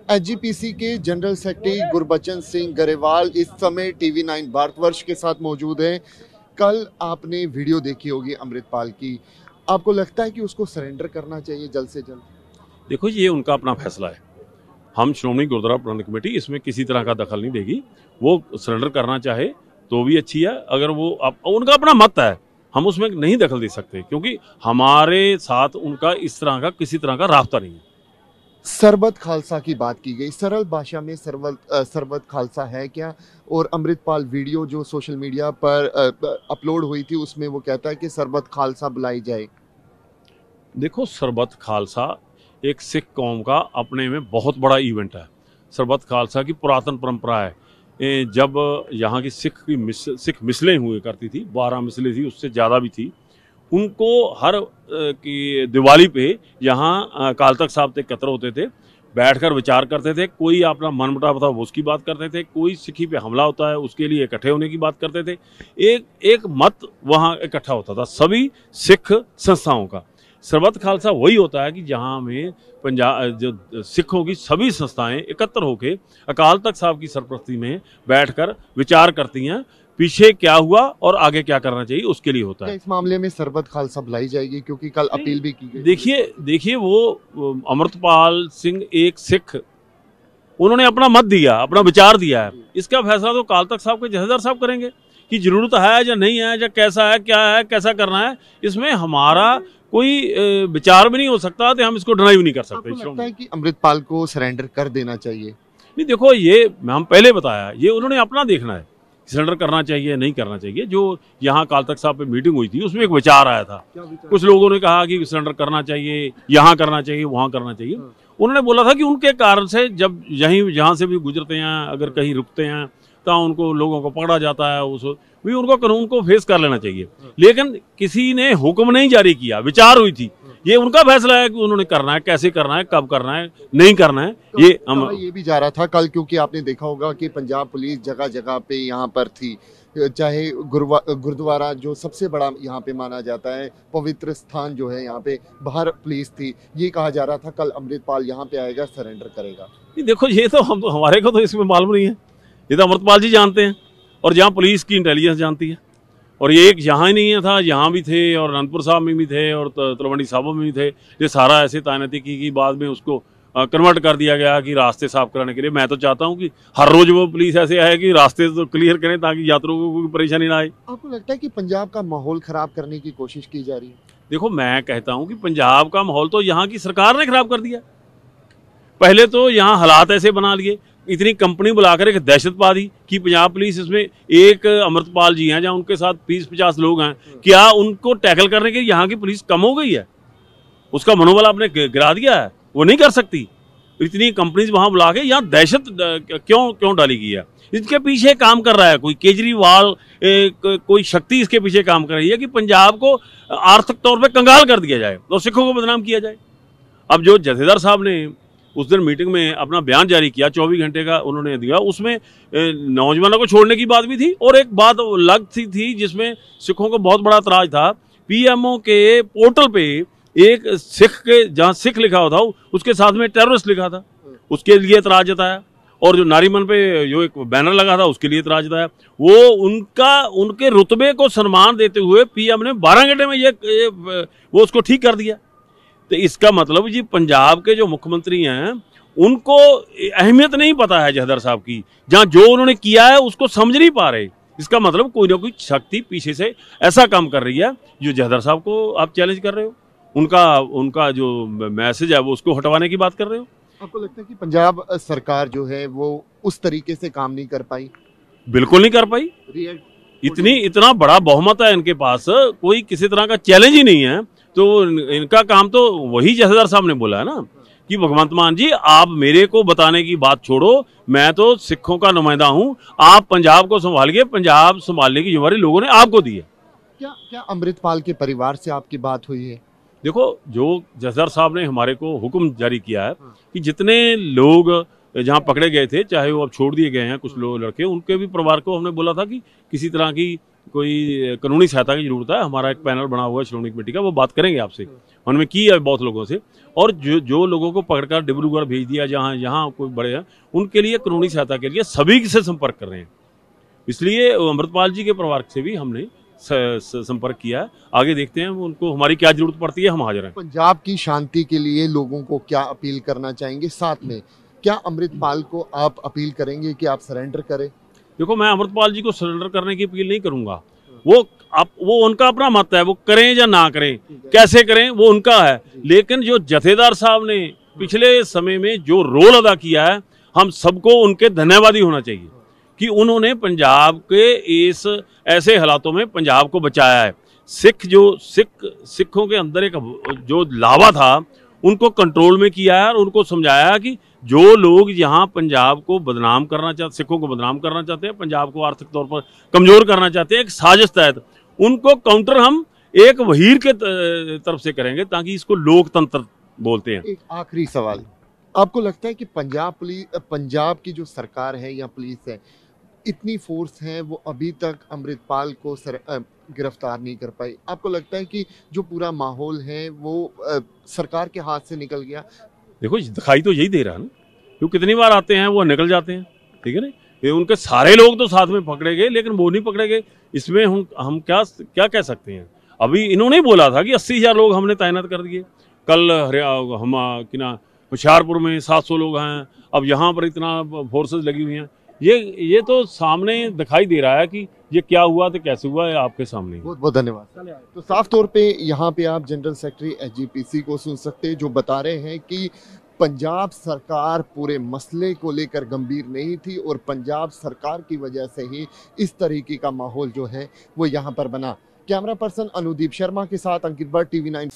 एचजीपीसी के general secretary Gurbachan Singh Grewal इस समय TV9 भारतवर्ष के साथ मौजूद हैं। कल आपने वीडियो देखी होगी अमृतपाल की, आपको लगता है कि उसको सरेंडर करना चाहिए जल्द से जल्द? देखो, ये उनका अपना फैसला है। हम श्रोमणी गुरुद्वारा प्रबंधक कमेटी इसमें किसी तरह का दखल नहीं देगी। वो सरेंडर करना चाहे तो भी अच्छी है, अगर वो उनका अपना मत है, हम उसमें नहीं दखल दे सकते, क्योंकि हमारे साथ उनका इस तरह का किसी तरह का रास्ता नहीं है। सरबत खालसा की बात की गई, सरल भाषा में सरबत खालसा है क्या? और अमृतपाल वीडियो जो सोशल मीडिया पर अपलोड हुई थी उसमें वो कहता है कि सरबत खालसा बुलाई जाए। देखो, सरबत खालसा एक सिख कौम का अपने में बहुत बड़ा इवेंट है। सरबत खालसा की पुरातन परंपरा है। जब यहाँ की सिख मिसलें हुए करती थी, 12 मिसलें थी, उससे ज़्यादा भी थी, उनको हर की दिवाली पे यहाँ काल तख्त साहब एकत्र होते थे, बैठकर विचार करते थे। कोई अपना मन मुटाव था वो उसकी बात करते थे, कोई सिखी पे हमला होता है उसके लिए इकट्ठे होने की बात करते थे। एक मत वहाँ इकट्ठा होता था सभी सिख संस्थाओं का। सरबत खालसा वही होता है कि जहाँ में पंजाब जो सिखों की सभी संस्थाएं एकत्र होकर अकाल तख्त साहब की सरपरस्ती में बैठकर विचार करती हैं, पीछे क्या हुआ और आगे क्या करना चाहिए, उसके लिए होता है। इस मामले में सरबत खालसा बुलाई जाएगी, क्योंकि कल अपील भी की गई। देखिए वो अमृतपाल सिंह एक सिख, उन्होंने अपना मत दिया, अपना विचार दिया है। इसका फैसला तो अकाल तख्त साहब के जथेदार साहब करेंगे कि जरूरत है या नहीं है, या कैसा है, क्या है, कैसा करना है। इसमें हमारा कोई विचार भी नहीं हो सकता, तो हम इसको डिनाई भी नहीं कर सकते। आपको लगता है कि अमृतपाल को सरेंडर कर देना चाहिए? नहीं, देखो, ये हम पहले बताया, ये उन्होंने अपना देखना है, सरेंडर करना चाहिए नहीं करना चाहिए। जो यहाँ काल तख्त साहब पे मीटिंग हुई थी उसमें एक विचार आया था। कुछ लोगों ने कहा कि सरेंडर करना चाहिए, यहाँ करना चाहिए, वहाँ करना चाहिए। उन्होंने बोला था कि उनके कारण से जब जहाँ से भी गुजरते हैं, अगर कहीं रुकते हैं तो उनको लोगों को पकड़ा जाता है, उस भी उनको कानून को फेस कर लेना चाहिए। लेकिन किसी ने हुक्म नहीं जारी किया, विचार हुई थी। ये उनका फैसला है कि उन्होंने करना है, कैसे करना है, कब करना है, नहीं करना है। ये भी जा रहा था कल, क्योंकि आपने देखा होगा कि पंजाब पुलिस जगह जगह पे यहाँ पर थी, चाहे गुरुद्वारा जो सबसे बड़ा यहाँ पे माना जाता है, पवित्र स्थान जो है, यहाँ पे बाहर पुलिस थी। ये कहा जा रहा था कल अमृतपाल यहाँ पे आएगा, सरेंडर करेगा। देखो, ये तो हमारे को तो इसमें मालूम नहीं है, ये तो अमृतपाल जी जानते हैं, और जहाँ पुलिस की इंटेलिजेंस जानती है। और ये एक यहाँ ही नहीं था, यहाँ भी थे, और अनंतपुर साहब में भी थे, और तलवंडी साहब में भी थे। ये सारा ऐसे तैनाती की बाद में उसको कन्वर्ट कर दिया गया कि रास्ते साफ कराने के लिए। मैं तो चाहता हूँ कि हर रोज वो पुलिस ऐसे आए कि रास्ते तो क्लियर करें, ताकि यात्रियों को कोई परेशानी ना आए। आपको लगता है कि पंजाब का माहौल खराब करने की कोशिश की जा रही है? देखो, मैं कहता हूँ कि पंजाब का माहौल तो यहाँ की सरकार ने खराब कर दिया। पहले तो यहाँ हालात ऐसे बना लिए, इतनी कंपनी बुलाकर एक दहशत पा दी कि पंजाब पुलिस, इसमें एक अमृतपाल जी हैं जहाँ उनके साथ 20-50 लोग हैं, क्या उनको टैकल करने के लिए यहाँ की पुलिस कम हो गई है? उसका मनोबल आपने गिरा दिया है, वो नहीं कर सकती। इतनी कंपनीज वहां बुला के यहाँ दहशत क्यों डाली गई है? इसके पीछे काम कर रहा है कोई केजरीवाल, कोई शक्ति इसके पीछे काम कर रही है कि पंजाब को आर्थिक तौर पर कंगाल कर दिया जाए और सिखों को बदनाम किया जाए। अब जो जथेदार साहब ने उस दिन मीटिंग में अपना बयान जारी किया, 24 घंटे का उन्होंने दिया, उसमें नौजवानों को छोड़ने की बात भी थी, और एक बात अलग थी जिसमें सिखों को बहुत बड़ा एतराज था। पीएमओ के पोर्टल पे एक सिख के, जहाँ सिख लिखा हुआ था, उसके साथ में टेररिस्ट लिखा था, उसके लिए एतराज जताया। और जो नारीमन पे जो एक बैनर लगा था उसके लिए एतराज जताया। वो उनके रुतबे को सम्मान देते हुए पीएम ने 12 घंटे में वो उसको ठीक कर दिया। तो इसका मतलब जी पंजाब के जो मुख्यमंत्री हैं उनको अहमियत नहीं पता है जथेदार साहब की, जहाँ जो उन्होंने किया है उसको समझ नहीं पा रहे। इसका मतलब कोई ना कोई शक्ति पीछे से ऐसा काम कर रही है जो जथेदार साहब को आप चैलेंज कर रहे हो, उनका जो मैसेज है वो उसको हटवाने की बात कर रहे हो। आपको लगता है कि पंजाब सरकार जो है वो उस तरीके से काम नहीं कर पाई? बिल्कुल नहीं कर पाई। इतना बड़ा बहुमत है इनके पास, कोई किसी तरह का चैलेंज ही नहीं है। तो इनका काम तो वही जथेदार साहब ने बोला है ना कि भगवंत मान जी, आप मेरे को बताने की बात छोड़ो, मैं तो सिखों का नुमाइंदा हूं, आप पंजाब को संभालिए, पंजाब संभालने की जिम्मेदारी लोगों ने आपको दी है। क्या अमृतपाल के परिवार से आपकी बात हुई है? देखो, जो जथेदार साहब ने हमारे को हुक्म जारी किया है कि जितने लोग जहाँ पकड़े गए थे, चाहे वो अब छोड़ दिए गए हैं कुछ लोग लड़के, उनके भी परिवार को हमने बोला था कि किसी तरह की कोई कानूनी सहायता की जरूरत है। हमारा एक पैनल बना हुआ है श्रोमणी कमेटी का, वो बात करेंगे आपसे। उन्होंने की है बहुत लोगों से, और जो लोगों को पकड़कर डिब्रूगढ़ भेज दिया जहाँ कोई बड़े हैं, उनके लिए कानूनी सहायता के लिए सभी से संपर्क कर रहे हैं। इसलिए अमृतपाल जी के परिवार से भी हमने संपर्क किया है। आगे देखते हैं उनको हमारी क्या जरूरत पड़ती है, हम हाजिर हैं। पंजाब की शांति के लिए लोगों को क्या अपील करना चाहेंगे? साथ में क्या अमृतपाल को आप अपील करेंगे कि आप सरेंडर करें? देखो, मैं अमृतपाल जी को सरेंडर करने की अपील नहीं करूंगा। वो उनका अपना मत है, वो करें या ना करें, कैसे करें वो उनका है। लेकिन जो जथेदार साहब ने पिछले समय में जो रोल अदा किया है, हम सबको उनके धन्यवादी होना चाहिए कि उन्होंने पंजाब के इस ऐसे हालातों में पंजाब को बचाया है। सिखों के अंदर एक जो लावा था, उनको कंट्रोल में किया है और उनको समझाया कि जो लोग यहाँ पंजाब को बदनाम करना चाहते, सिखों को बदनाम करना चाहते हैं, पंजाब को आर्थिक तौर पर कमजोर करना चाहते हैं, एक साजिश तहत उनको काउंटर हम एक वहीर के तरफ से करेंगे, ताकि इसको लोकतंत्र बोलते हैं। एक आखिरी सवाल, आपको लगता है कि पंजाब की जो सरकार है या पुलिस है, इतनी फोर्स है, वो अभी तक अमृतपाल को गिरफ्तार नहीं कर पाई? आपको लगता है कि जो पूरा माहौल है वो सरकार के हाथ से निकल गया? देखो, दिखाई तो यही दे रहा है ना, क्योंकि कितनी बार आते हैं वो निकल जाते हैं, ठीक है ना। ये उनके सारे लोग तो साथ में पकड़े गए, लेकिन वो नहीं पकड़े गए। इसमें हम क्या कह सकते हैं? अभी इन्होंने बोला था कि 80,000 लोग हमने तैनात कर दिए। कल हम होशियारपुर में 700 लोग हैं, अब यहाँ पर इतना फोर्सेस लगी हुई हैं। ये तो सामने दिखाई दे रहा है कि ये क्या हुआ तो कैसे हुआ है, आपके सामने। बहुत बहुत धन्यवाद। तो साफ तौर पे यहाँ पे आप जनरल सेक्रेटरी एसजीपीसी को सुन सकते हैं, जो बता रहे हैं कि पंजाब सरकार पूरे मसले को लेकर गंभीर नहीं थी और पंजाब सरकार की वजह से ही इस तरीके का माहौल जो है वो यहाँ पर बना। कैमरा पर्सन अनुदीप शर्मा के साथ अंकित भट्ट, TV9।